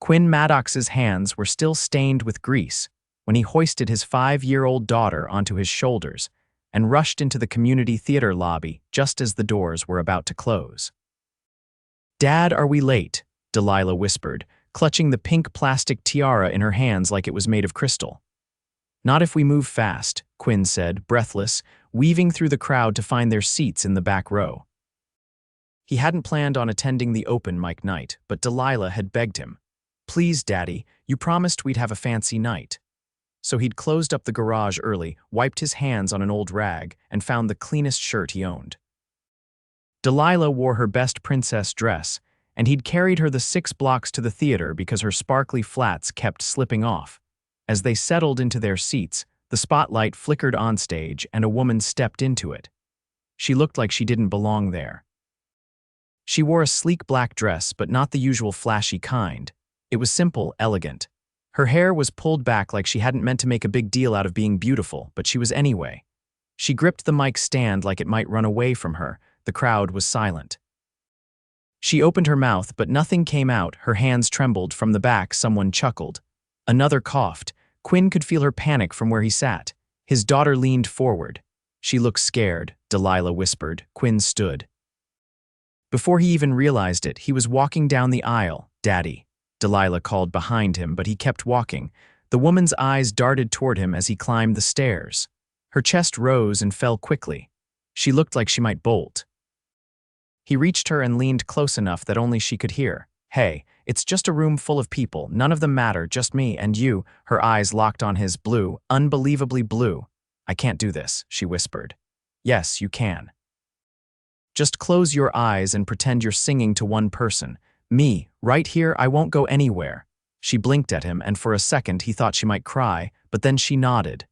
Quinn Maddox's hands were still stained with grease when he hoisted his 5-year-old daughter onto his shoulders and rushed into the community theater lobby just as the doors were about to close. "Dad, are we late?" Delilah whispered, clutching the pink plastic tiara in her hands like it was made of crystal. "Not if we move fast," Quinn said, breathless, weaving through the crowd to find their seats in the back row. He hadn't planned on attending the open mic night, but Delilah had begged him. "Please, Daddy, you promised we'd have a fancy night." So he'd closed up the garage early, wiped his hands on an old rag, and found the cleanest shirt he owned. Delilah wore her best princess dress, and he'd carried her the 6 blocks to the theater because her sparkly flats kept slipping off. As they settled into their seats, the spotlight flickered on stage and a woman stepped into it. She looked like she didn't belong there. She wore a sleek black dress, but not the usual flashy kind. It was simple, elegant. Her hair was pulled back like she hadn't meant to make a big deal out of being beautiful, but she was anyway. She gripped the mic stand like it might run away from her. The crowd was silent. She opened her mouth, but nothing came out. Her hands trembled. From the back, someone chuckled. Another coughed. Quinn could feel her panic from where he sat. His daughter leaned forward. "She looks scared," Delilah whispered. Quinn stood. Before he even realized it, he was walking down the aisle. "Daddy," Delilah called behind him, but he kept walking. The woman's eyes darted toward him as he climbed the stairs. Her chest rose and fell quickly. She looked like she might bolt. He reached her and leaned close enough that only she could hear. "Hey, it's just a room full of people. None of them matter, just me and you." Her eyes locked on his, blue, unbelievably blue. "I can't do this," she whispered. "Yes, you can. Just close your eyes and pretend you're singing to one person. Me, right here. I won't go anywhere." She blinked at him, and for a second he thought she might cry, but then she nodded.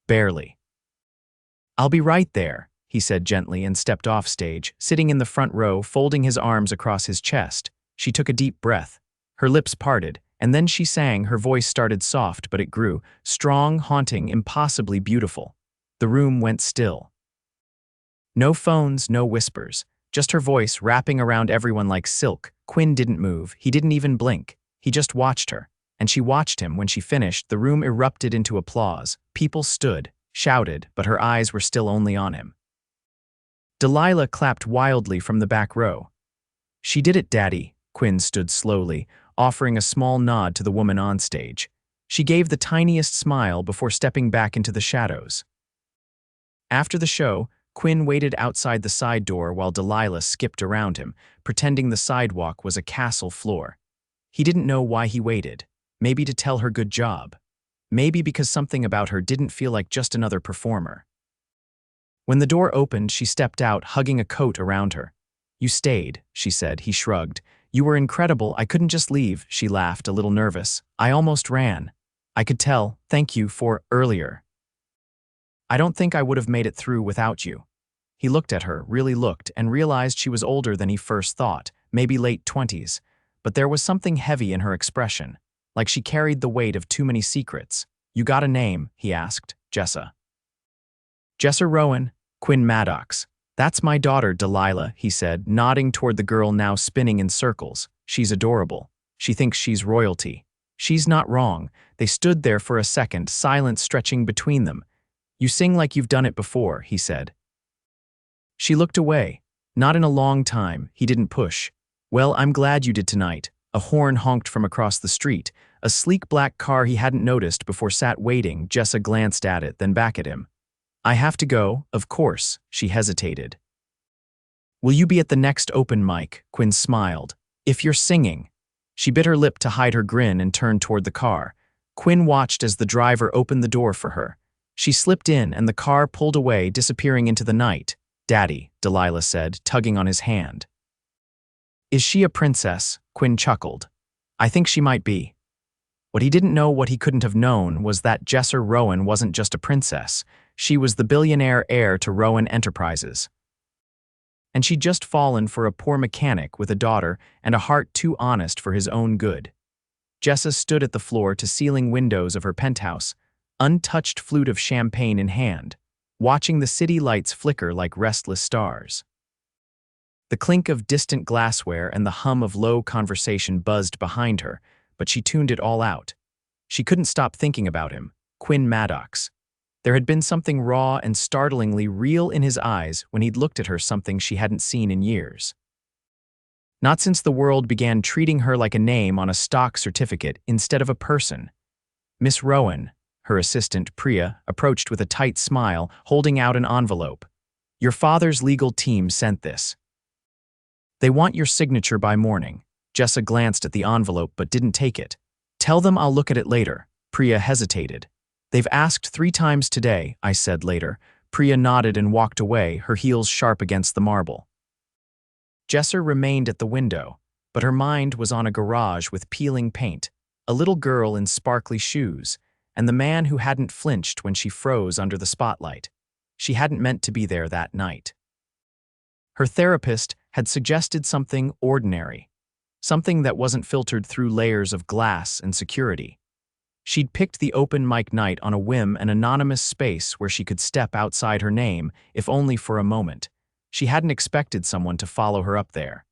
Barely. "I'll be right there," he said gently and stepped off stage, sitting in the front row, folding his arms across his chest. She took a deep breath. Her lips parted, and then she sang. Her voice started soft, but it grew, strong, haunting, impossibly beautiful. The room went still. No phones, no whispers, just her voice wrapping around everyone like silk. Quinn didn't move. He didn't even blink. He just watched her, and she watched him. When she finished, the room erupted into applause. People stood, shouted, but her eyes were still only on him. Delilah clapped wildly from the back row. "She did it, Daddy." Quinn stood slowly, offering a small nod to the woman on stage. She gave the tiniest smile before stepping back into the shadows. After the show, Quinn waited outside the side door while Delilah skipped around him, pretending the sidewalk was a castle floor. He didn't know why he waited. Maybe to tell her good job. Maybe because something about her didn't feel like just another performer. When the door opened, she stepped out, hugging a coat around her. "You stayed," she said. He shrugged. "You were incredible. I couldn't just leave." She laughed, a little nervous. "I almost ran. I could tell. Thank you for earlier. I don't think I would have made it through without you." He looked at her, really looked, and realized she was older than he first thought, maybe late 20s. But there was something heavy in her expression, like she carried the weight of too many secrets. "You got a name?" he asked. "Jessa." "Jessa Rowan, Quinn Maddox. That's my daughter, Delilah," he said, nodding toward the girl now spinning in circles. "She's adorable. She thinks she's royalty." She's not wrong. They stood there for a second, silence stretching between them. "You sing like you've done it before," he said. She looked away. "Not in a long time." He didn't push. "Well, I'm glad you did tonight." A horn honked from across the street. A sleek black car he hadn't noticed before sat waiting. Jessa glanced at it, then back at him. "I have to go, of course." She hesitated. "Will you be at the next open mic?" Quinn smiled. "If you're singing." She bit her lip to hide her grin and turned toward the car. Quinn watched as the driver opened the door for her. She slipped in, and the car pulled away, disappearing into the night. "Daddy," Delilah said, tugging on his hand. "Is she a princess?" Quinn chuckled. "I think she might be." What he didn't know, what he couldn't have known, was that Jessa Rowan wasn't just a princess. She was the billionaire heir to Rowan Enterprises. And she'd just fallen for a poor mechanic with a daughter and a heart too honest for his own good. Jessa stood at the floor-to-ceiling windows of her penthouse, untouched flute of champagne in hand, watching the city lights flicker like restless stars. The clink of distant glassware and the hum of low conversation buzzed behind her, but she tuned it all out. She couldn't stop thinking about him, Quinn Maddox. There had been something raw and startlingly real in his eyes when he'd looked at her, something she hadn't seen in years. Not since the world began treating her like a name on a stock certificate instead of a person. Miss Rowan, her assistant, Priya, approached with a tight smile, holding out an envelope. "Your father's legal team sent this. They want your signature by morning." Jessa glanced at the envelope but didn't take it. "Tell them I'll look at it later." Priya hesitated. "They've asked 3 times today," I said later. Priya nodded and walked away, her heels sharp against the marble. Jessa remained at the window, but her mind was on a garage with peeling paint, a little girl in sparkly shoes, and the man who hadn't flinched when she froze under the spotlight. She hadn't meant to be there that night. Her therapist had suggested something ordinary, something that wasn't filtered through layers of glass and security. She'd picked the open mic night on a whim, an anonymous space where she could step outside her name, if only for a moment. She hadn't expected someone to follow her up there.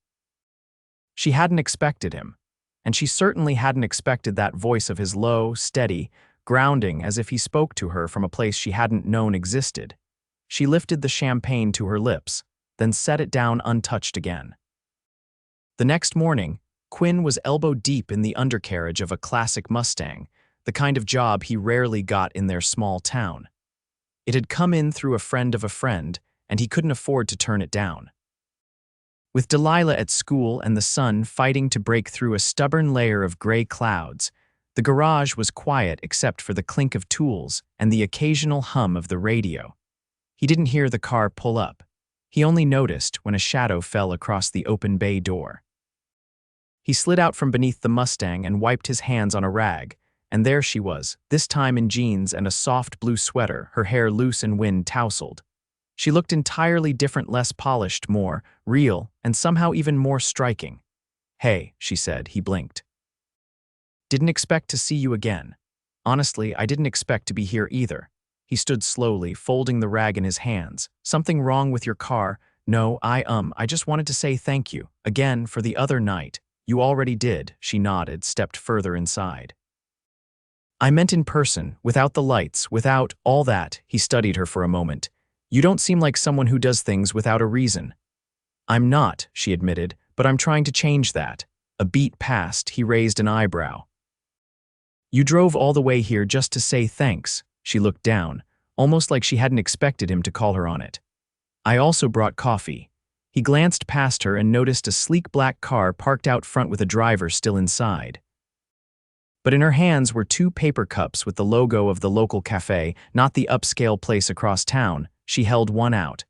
She hadn't expected him, and she certainly hadn't expected that voice of his, low, steady, grounding, as if he spoke to her from a place she hadn't known existed. She lifted the champagne to her lips, then set it down untouched again. The next morning, Quinn was elbow-deep in the undercarriage of a classic Mustang, the kind of job he rarely got in their small town. It had come in through a friend of a friend, and he couldn't afford to turn it down. With Delilah at school and the sun fighting to break through a stubborn layer of gray clouds, the garage was quiet except for the clink of tools and the occasional hum of the radio. He didn't hear the car pull up. He only noticed when a shadow fell across the open bay door. He slid out from beneath the Mustang and wiped his hands on a rag, and there she was, this time in jeans and a soft blue sweater, her hair loose and wind-tousled. She looked entirely different, less polished, more real, and somehow even more striking. "Hey," she said. He blinked. "Didn't expect to see you again. Honestly, I didn't expect to be here either." He stood slowly, folding the rag in his hands. "Something wrong with your car?" "No, I just wanted to say thank you, again, for the other night." "You already did," she nodded, stepped further inside. "I meant in person, without the lights, without all that." He studied her for a moment. "You don't seem like someone who does things without a reason." "I'm not," she admitted, "but I'm trying to change that." A beat passed, he raised an eyebrow. "You drove all the way here just to say thanks." She looked down, almost like she hadn't expected him to call her on it. "I also brought coffee." He glanced past her and noticed a sleek black car parked out front with a driver still inside. But in her hands were 2 paper cups with the logo of the local cafe, not the upscale place across town. She held one out.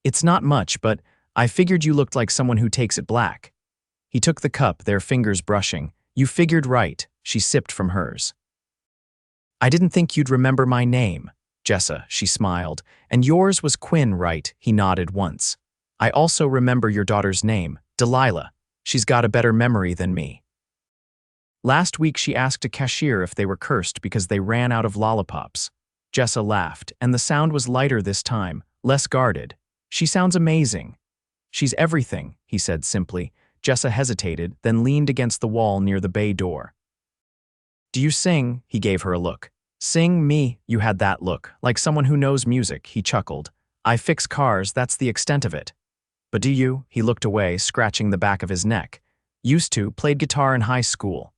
"It's not much, but I figured you looked like someone who takes it black." He took the cup, their fingers brushing. "You figured right." She sipped from hers. "I didn't think you'd remember my name." "Jessa," she smiled. "And yours was Quinn, right?" He nodded once. "I also remember your daughter's name, Delilah. She's got a better memory than me. Last week she asked a cashier if they were cursed because they ran out of lollipops." Jessa laughed, and the sound was lighter this time, less guarded. "She sounds amazing." "She's everything," he said simply. Jessa hesitated, then leaned against the wall near the bay door. "Do you sing?" He gave her a look. "Sing me?" "You had that look, like someone who knows music," he chuckled. "I fix cars, that's the extent of it." "But do you?" He looked away, scratching the back of his neck. "Used to, played guitar in high school."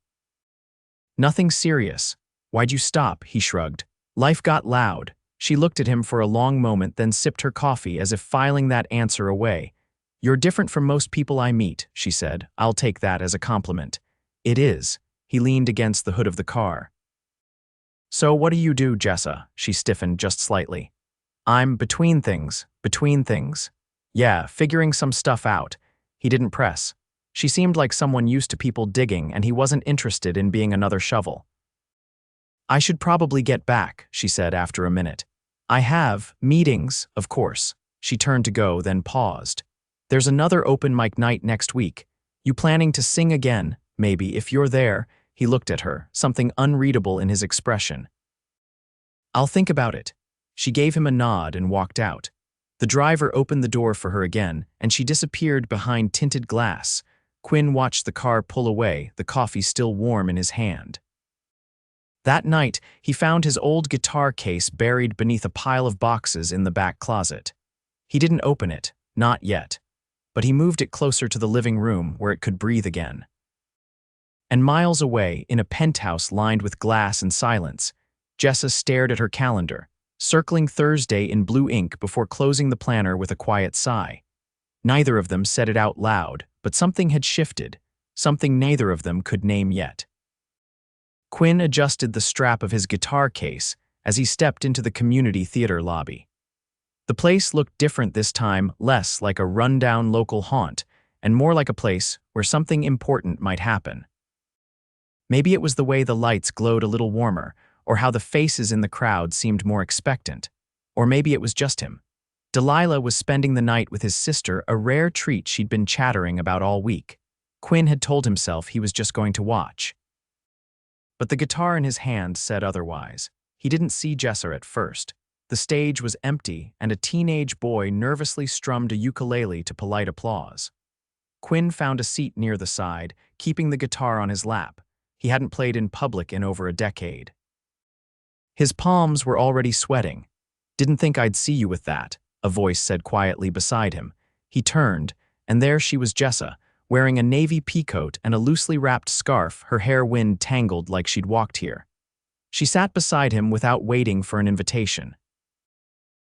"Nothing serious." "Why'd you stop?" He shrugged. "Life got loud." She looked at him for a long moment, then sipped her coffee as if filing that answer away. "You're different from most people I meet," she said. "I'll take that as a compliment." "It is." He leaned against the hood of the car. "So what do you do, Jessa?" She stiffened just slightly. "I'm between things." "Between things?" "Yeah, figuring some stuff out." He didn't press. She seemed like someone used to people digging, and he wasn't interested in being another shovel. "I should probably get back," she said after a minute. "I have meetings, of course." She turned to go, then paused. "There's another open mic night next week. You planning to sing again? Maybe, if you're there." He looked at her, something unreadable in his expression. "I'll think about it." She gave him a nod and walked out. The driver opened the door for her again, and she disappeared behind tinted glass. Quinn watched the car pull away, the coffee still warm in his hand. That night, he found his old guitar case buried beneath a pile of boxes in the back closet. He didn't open it, not yet, but he moved it closer to the living room where it could breathe again. And miles away, in a penthouse lined with glass and silence, Jessa stared at her calendar, circling Thursday in blue ink before closing the planner with a quiet sigh. Neither of them said it out loud, but something had shifted, something neither of them could name yet. Quinn adjusted the strap of his guitar case as he stepped into the community theater lobby. The place looked different this time, less like a rundown local haunt, and more like a place where something important might happen. Maybe it was the way the lights glowed a little warmer, or how the faces in the crowd seemed more expectant. Or maybe it was just him. Delilah was spending the night with his sister, a rare treat she'd been chattering about all week. Quinn had told himself he was just going to watch. But the guitar in his hand said otherwise. He didn't see Jessa at first. The stage was empty, and a teenage boy nervously strummed a ukulele to polite applause. Quinn found a seat near the side, keeping the guitar on his lap. He hadn't played in public in over a decade. His palms were already sweating. "Didn't think I'd see you with that," a voice said quietly beside him. He turned, and there she was, Jessa, wearing a navy peacoat and a loosely wrapped scarf, her hair wind tangled like she'd walked here. She sat beside him without waiting for an invitation.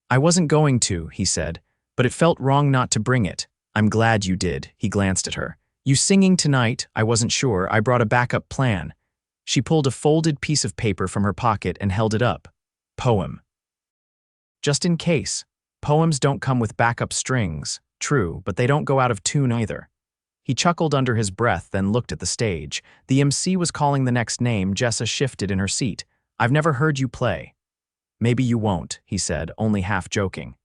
"I wasn't going to," he said, "but it felt wrong not to bring it. I'm glad you did," he glanced at her. "You singing tonight? I wasn't sure. I brought a backup plan." She pulled a folded piece of paper from her pocket and held it up. "Poem. Just in case. Poems don't come with backup strings, true, but they don't go out of tune either." He chuckled under his breath, then looked at the stage. The MC was calling the next name. Jessa shifted in her seat. "I've never heard you play." "Maybe you won't," he said, only half joking.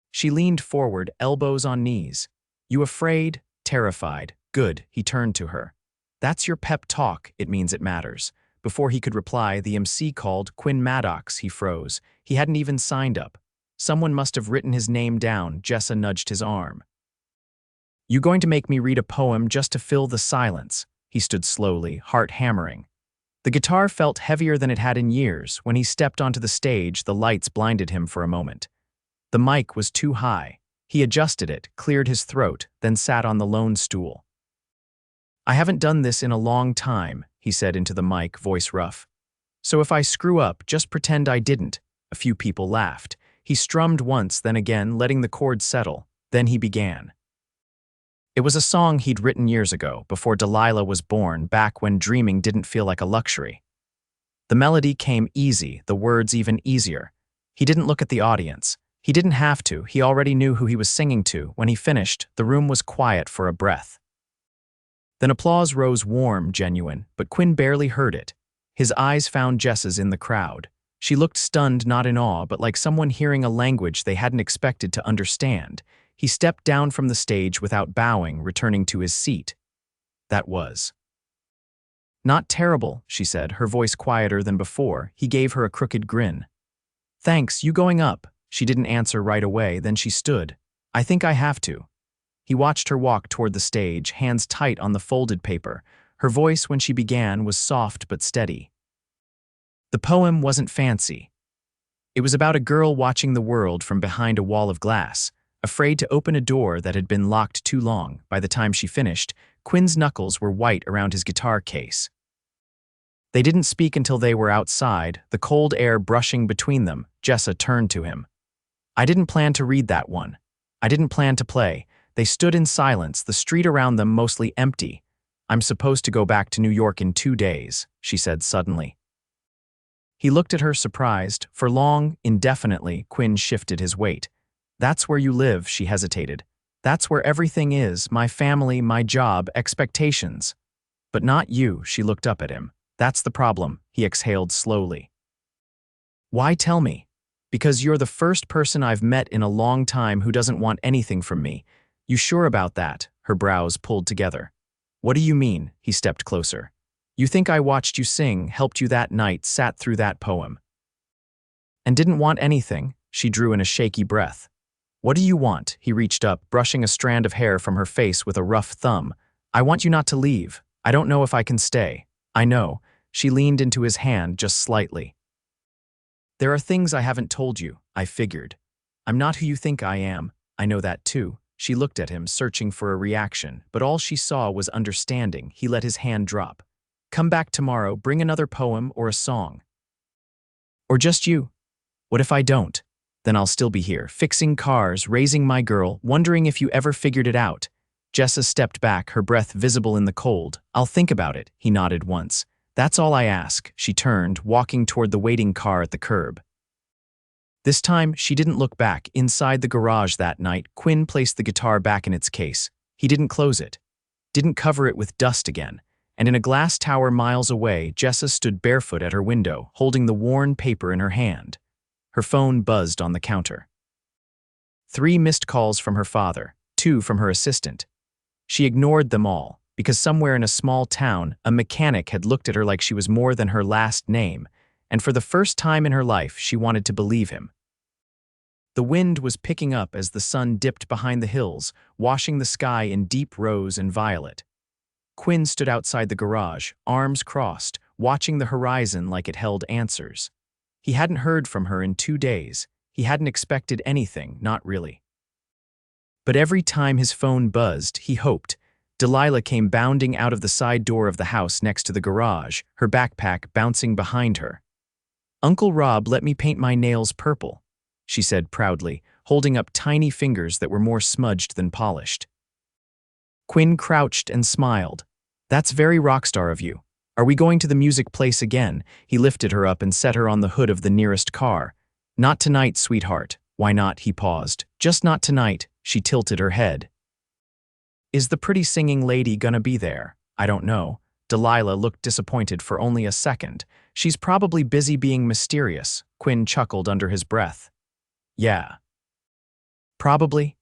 She leaned forward, elbows on knees. "You afraid? Terrified. Good," he turned to her. "That's your pep talk, it means it matters." Before he could reply, the MC called Quinn Maddox. He froze. He hadn't even signed up. Someone must have written his name down. Jessa nudged his arm. "You going to make me read a poem just to fill the silence?" He stood slowly, heart hammering. The guitar felt heavier than it had in years. When he stepped onto the stage, the lights blinded him for a moment. The mic was too high. He adjusted it, cleared his throat, then sat on the lone stool. "I haven't done this in a long time," he said into the mic, voice rough. "So if I screw up, just pretend I didn't." A few people laughed. He strummed once, then again, letting the chords settle. Then he began. It was a song he'd written years ago, before Delilah was born, back when dreaming didn't feel like a luxury. The melody came easy, the words even easier. He didn't look at the audience. He didn't have to. He already knew who he was singing to. When he finished, the room was quiet for a breath. Then applause rose, warm, genuine, but Quinn barely heard it. His eyes found Jessa's in the crowd. She looked stunned, not in awe, but like someone hearing a language they hadn't expected to understand. He stepped down from the stage without bowing, returning to his seat. "That was not terrible," she said, her voice quieter than before. He gave her a crooked grin. "Thanks, you going up?" She didn't answer right away, then she stood. "I think I have to." He watched her walk toward the stage, hands tight on the folded paper. Her voice, when she began, was soft but steady. The poem wasn't fancy. It was about a girl watching the world from behind a wall of glass, afraid to open a door that had been locked too long. By the time she finished, Quinn's knuckles were white around his guitar case. They didn't speak until they were outside, the cold air brushing between them. Jessa turned to him. "I didn't plan to read that one. I didn't plan to play." They stood in silence, the street around them mostly empty. "I'm supposed to go back to New York in 2 days," she said suddenly. He looked at her, surprised. For long, indefinitely, Quinn shifted his weight. "That's where you live," she hesitated. "That's where everything is, my family, my job, expectations." "But not you," she looked up at him. "That's the problem," he exhaled slowly. "Why tell me?" "Because you're the first person I've met in a long time who doesn't want anything from me." "You sure about that?" Her brows pulled together. "What do you mean?" He stepped closer. "You think I watched you sing, helped you that night, sat through that poem, and didn't want anything?" She drew in a shaky breath. "What do you want?" He reached up, brushing a strand of hair from her face with a rough thumb. I want you not to leave. I don't know if I can stay. I know. She leaned into his hand just slightly. There are things I haven't told you, I figured. I'm not who you think I am. I know that too. She looked at him, searching for a reaction, but all she saw was understanding. He let his hand drop. Come back tomorrow, bring another poem or a song. Or just you. What if I don't? Then I'll still be here, fixing cars, raising my girl, wondering if you ever figured it out. Jessa stepped back, her breath visible in the cold. I'll think about it, he nodded once. That's all I ask. She turned, walking toward the waiting car at the curb. This time, she didn't look back. Inside the garage that night, Quinn placed the guitar back in its case. He didn't close it, didn't cover it with dust again. And in a glass tower miles away, Jessa stood barefoot at her window, holding the worn paper in her hand. Her phone buzzed on the counter. 3 missed calls from her father, 2 from her assistant. She ignored them all, because somewhere in a small town, a mechanic had looked at her like she was more than her last name, and for the first time in her life, she wanted to believe him. The wind was picking up as the sun dipped behind the hills, washing the sky in deep rose and violet. Quinn stood outside the garage, arms crossed, watching the horizon like it held answers. He hadn't heard from her in 2 days. He hadn't expected anything, not really. But every time his phone buzzed, he hoped. Delilah came bounding out of the side door of the house next to the garage, her backpack bouncing behind her. Uncle Rob let me paint my nails purple, she said proudly, holding up tiny fingers that were more smudged than polished. Quinn crouched and smiled. That's very rockstar of you. Are we going to the music place again? He lifted her up and set her on the hood of the nearest car. Not tonight, sweetheart. Why not? He paused. Just not tonight. She tilted her head. Is the pretty singing lady gonna be there? I don't know. Delilah looked disappointed for only a second. She's probably busy being mysterious. Quinn chuckled under his breath. Yeah. Probably.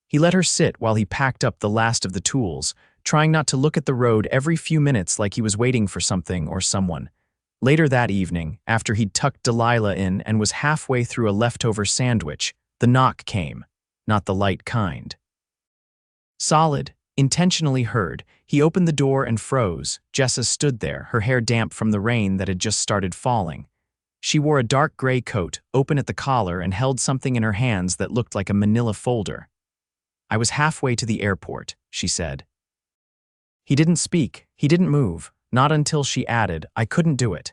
He let her sit while he packed up the last of the tools, trying not to look at the road every few minutes like he was waiting for something or someone. Later that evening, after he'd tucked Delilah in and was halfway through a leftover sandwich, the knock came, not the light kind. Solid, intentionally heard, he opened the door and froze. Jessa stood there, her hair damp from the rain that had just started falling. She wore a dark gray coat, open at the collar, and held something in her hands that looked like a manila folder. I was halfway to the airport, she said. He didn't speak, he didn't move, not until she added, I couldn't do it.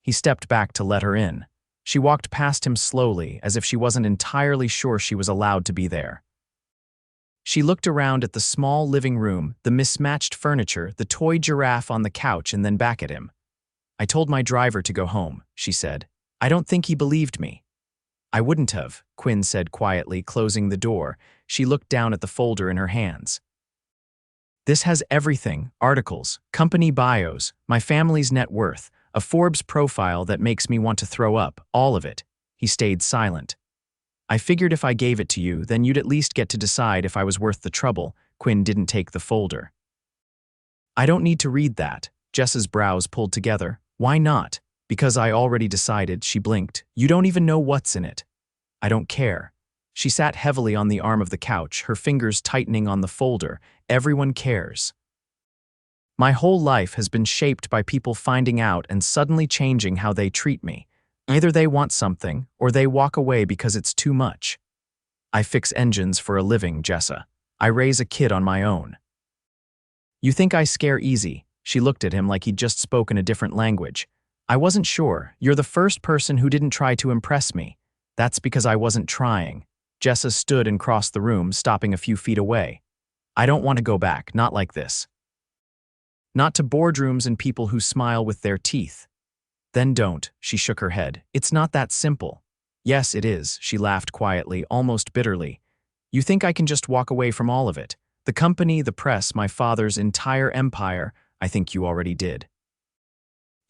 He stepped back to let her in. She walked past him slowly, as if she wasn't entirely sure she was allowed to be there. She looked around at the small living room, the mismatched furniture, the toy giraffe on the couch, and then back at him. I told my driver to go home, she said. I don't think he believed me. I wouldn't have, Quinn said quietly, closing the door. She looked down at the folder in her hands. This has everything, articles, company bios, my family's net worth, a Forbes profile that makes me want to throw up, all of it. He stayed silent. I figured if I gave it to you, then you'd at least get to decide if I was worth the trouble. Quinn didn't take the folder. I don't need to read that. Jessa's brows pulled together. Why not? Because I already decided, she blinked. You don't even know what's in it. I don't care. She sat heavily on the arm of the couch, her fingers tightening on the folder. Everyone cares. My whole life has been shaped by people finding out and suddenly changing how they treat me. Either they want something, or they walk away because it's too much. I fix engines for a living, Jessa. I raise a kid on my own. You think I scare easy? She looked at him like he'd just spoken a different language. I wasn't sure. You're the first person who didn't try to impress me. That's because I wasn't trying. Jessa stood and crossed the room, stopping a few feet away. I don't want to go back, not like this. Not to boardrooms and people who smile with their teeth. Then don't, she shook her head. It's not that simple. Yes, it is, she laughed quietly, almost bitterly. You think I can just walk away from all of it? The company, the press, my father's entire empire. I think you already did.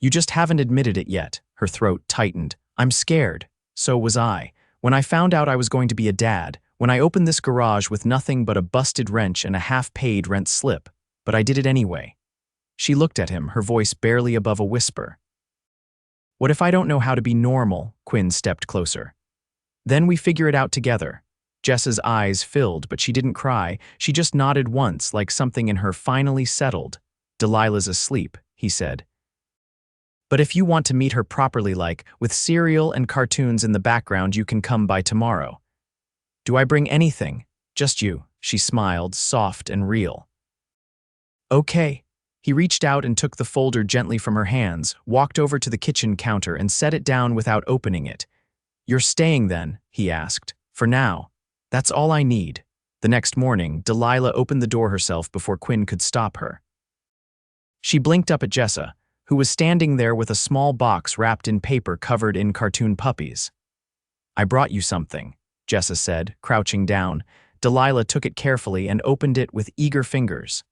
You just haven't admitted it yet. Her throat tightened. I'm scared. So was I. When I found out I was going to be a dad, when I opened this garage with nothing but a busted wrench and a half-paid rent slip. But I did it anyway. She looked at him, her voice barely above a whisper. What if I don't know how to be normal? Quinn stepped closer. Then we figure it out together. Jessa's eyes filled, but she didn't cry. She just nodded once, like something in her finally settled. Delilah's asleep, he said. But if you want to meet her properly, like, with cereal and cartoons in the background, you can come by tomorrow. Do I bring anything? Just you, she smiled, soft and real. Okay. He reached out and took the folder gently from her hands, walked over to the kitchen counter and set it down without opening it. You're staying then, he asked. For now. That's all I need. The next morning, Delilah opened the door herself before Quinn could stop her. She blinked up at Jessa, who was standing there with a small box wrapped in paper covered in cartoon puppies. I brought you something, Jessa said, crouching down. Delilah took it carefully and opened it with eager fingers.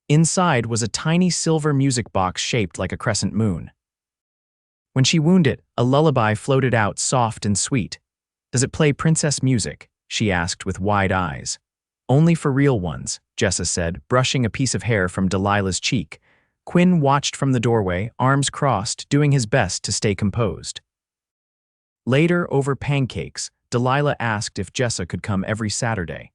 Inside was a tiny silver music box shaped like a crescent moon. When she wound it, a lullaby floated out soft and sweet. Does it play princess music? She asked with wide eyes. Only for real ones, Jessa said, brushing a piece of hair from Delilah's cheek. Quinn watched from the doorway, arms crossed, doing his best to stay composed. Later, over pancakes, Delilah asked if Jessa could come every Saturday.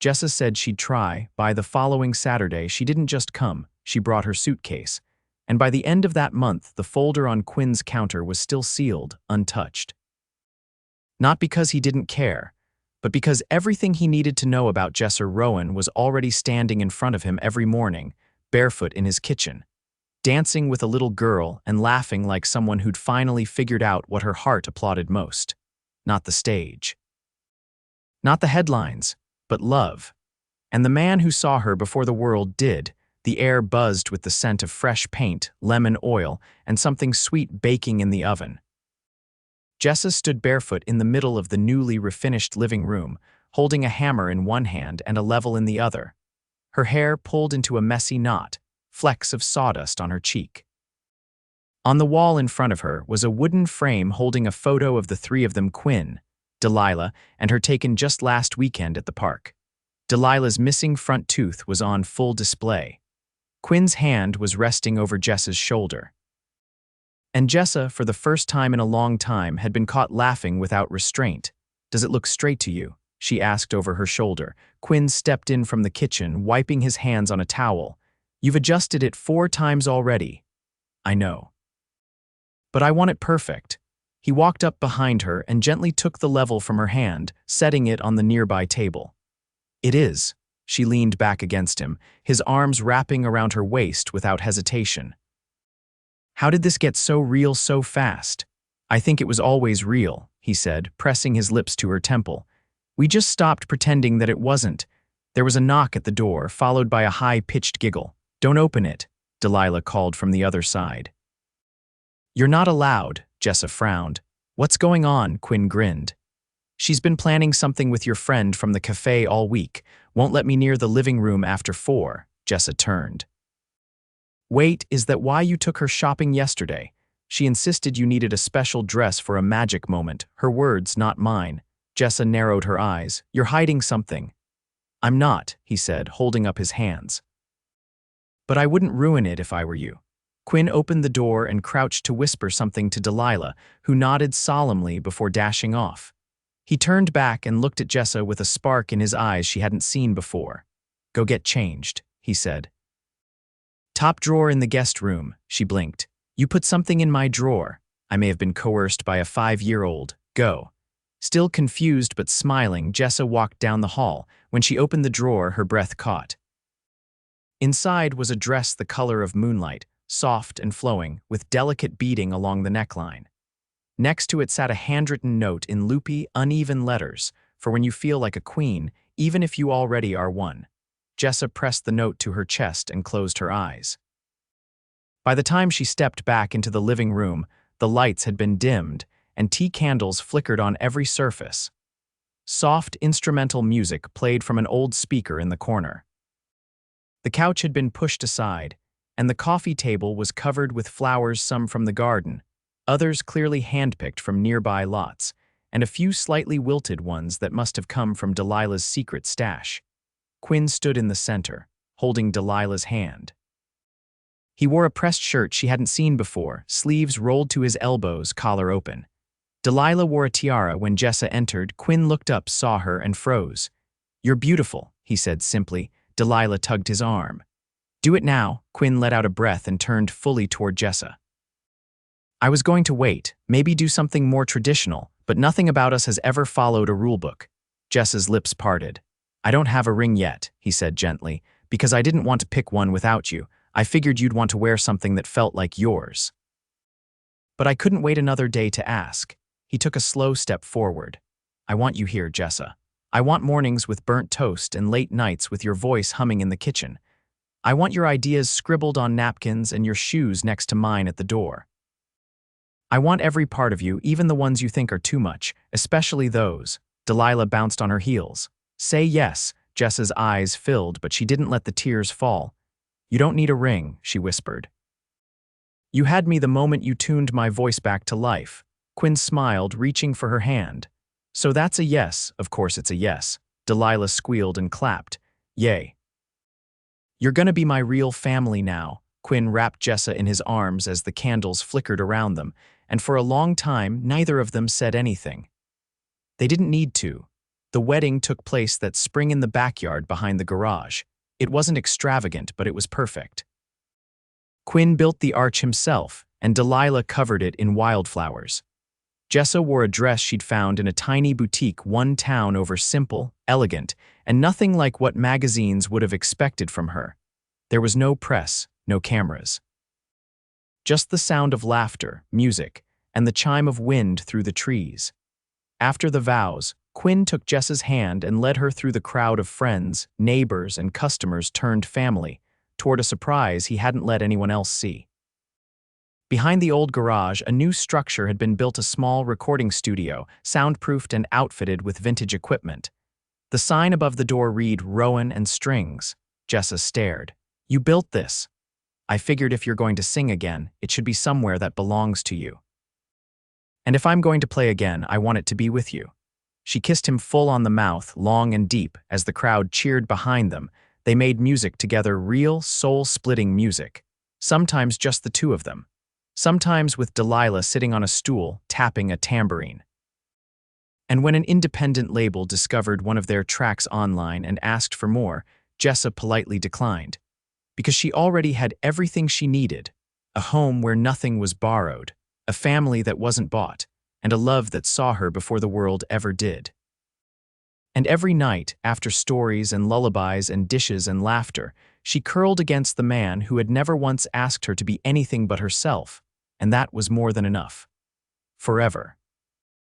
Jessa said she'd try. By the following Saturday, she didn't just come, she brought her suitcase. And by the end of that month, the folder on Quinn's counter was still sealed, untouched. Not because he didn't care, but because everything he needed to know about Jessa Rowan was already standing in front of him every morning, barefoot in his kitchen, dancing with a little girl and laughing like someone who'd finally figured out what her heart applauded most. Not the stage. Not the headlines, but love. And the man who saw her before the world did. The air buzzed with the scent of fresh paint, lemon oil, and something sweet baking in the oven. Jessa stood barefoot in the middle of the newly refinished living room, holding a hammer in one hand and a level in the other. Her hair pulled into a messy knot, flecks of sawdust on her cheek. On the wall in front of her was a wooden frame holding a photo of the three of them: Quinn, Delilah, and her taken just last weekend at the park. Delilah's missing front tooth was on full display. Quinn's hand was resting over Jessa's shoulder. And Jessa, for the first time in a long time, had been caught laughing without restraint. Does it look straight to you? She asked over her shoulder. Quinn stepped in from the kitchen, wiping his hands on a towel. You've adjusted it 4 times already. I know. But I want it perfect. He walked up behind her and gently took the level from her hand, setting it on the nearby table. It is. She leaned back against him, his arms wrapping around her waist without hesitation. How did this get so real so fast? I think it was always real, he said, pressing his lips to her temple. We just stopped pretending that it wasn't. There was a knock at the door, followed by a high-pitched giggle. Don't open it, Delilah called from the other side. You're not allowed, Jessa frowned. What's going on? Quinn grinned. She's been planning something with your friend from the cafe all week. Won't let me near the living room after 4, Jessa turned. Wait, is that why you took her shopping yesterday? She insisted you needed a special dress for a magic moment. Her words, not mine. Jessa narrowed her eyes. You're hiding something. I'm not, he said, holding up his hands. But I wouldn't ruin it if I were you. Quinn opened the door and crouched to whisper something to Delilah, who nodded solemnly before dashing off. He turned back and looked at Jessa with a spark in his eyes she hadn't seen before. Go get changed, he said. Top drawer in the guest room, she blinked. You put something in my drawer. I may have been coerced by a 5-year-old. Go. Still confused but smiling, Jessa walked down the hall. When she opened the drawer, her breath caught. Inside was a dress the color of moonlight, soft and flowing, with delicate beading along the neckline. Next to it sat a handwritten note in loopy, uneven letters, for when you feel like a queen, even if you already are one. Jessa pressed the note to her chest and closed her eyes. By the time she stepped back into the living room, the lights had been dimmed, and tea candles flickered on every surface. Soft instrumental music played from an old speaker in the corner. The couch had been pushed aside, and the coffee table was covered with flowers, some from the garden, others clearly handpicked from nearby lots, and a few slightly wilted ones that must have come from Delilah's secret stash. Quinn stood in the center, holding Delilah's hand. He wore a pressed shirt she hadn't seen before, sleeves rolled to his elbows, collar open. Delilah wore a tiara when Jessa entered. Quinn looked up, saw her, and froze. "You're beautiful," he said simply. Delilah tugged his arm. "Do it now." Quinn let out a breath and turned fully toward Jessa. "I was going to wait, maybe do something more traditional, but nothing about us has ever followed a rulebook." Jessa's lips parted. "I don't have a ring yet," he said gently, "because I didn't want to pick one without you. I figured you'd want to wear something that felt like yours." But I couldn't wait another day to ask. He took a slow step forward. "I want you here, Jessa. I want mornings with burnt toast and late nights with your voice humming in the kitchen. I want your ideas scribbled on napkins and your shoes next to mine at the door. I want every part of you, even the ones you think are too much, especially those." Delilah bounced on her heels. "Say yes." Jessa's eyes filled, but she didn't let the tears fall. "You don't need a ring," she whispered. "You had me the moment you tuned my voice back to life." Quinn smiled, reaching for her hand. "So that's a yes." "Of course it's a yes." Delilah squealed and clapped. "Yay. You're gonna be my real family now." Quinn wrapped Jessa in his arms as the candles flickered around them, and for a long time neither of them said anything. They didn't need to. The wedding took place that spring in the backyard behind the garage. It wasn't extravagant, but it was perfect. Quinn built the arch himself, and Delilah covered it in wildflowers. Jessa wore a dress she'd found in a tiny boutique one town over, simple, elegant, and nothing like what magazines would have expected from her. There was no press, no cameras. Just the sound of laughter, music, and the chime of wind through the trees. After the vows, Quinn took Jessa's hand and led her through the crowd of friends, neighbors, and customers turned family, toward a surprise he hadn't let anyone else see. Behind the old garage, a new structure had been built, a small recording studio, soundproofed and outfitted with vintage equipment. The sign above the door read, "Rowan and Strings." Jessa stared. "You built this." "I figured if you're going to sing again, it should be somewhere that belongs to you. And if I'm going to play again, I want it to be with you." She kissed him full on the mouth, long and deep, as the crowd cheered behind them. They made music together, real, soul-splitting music. Sometimes just the two of them. Sometimes with Delilah sitting on a stool, tapping a tambourine. And when an independent label discovered one of their tracks online and asked for more, Jessa politely declined. Because she already had everything she needed: a home where nothing was borrowed, a family that wasn't bought, and a love that saw her before the world ever did. And every night, after stories and lullabies and dishes and laughter, she curled against the man who had never once asked her to be anything but herself, and that was more than enough. Forever.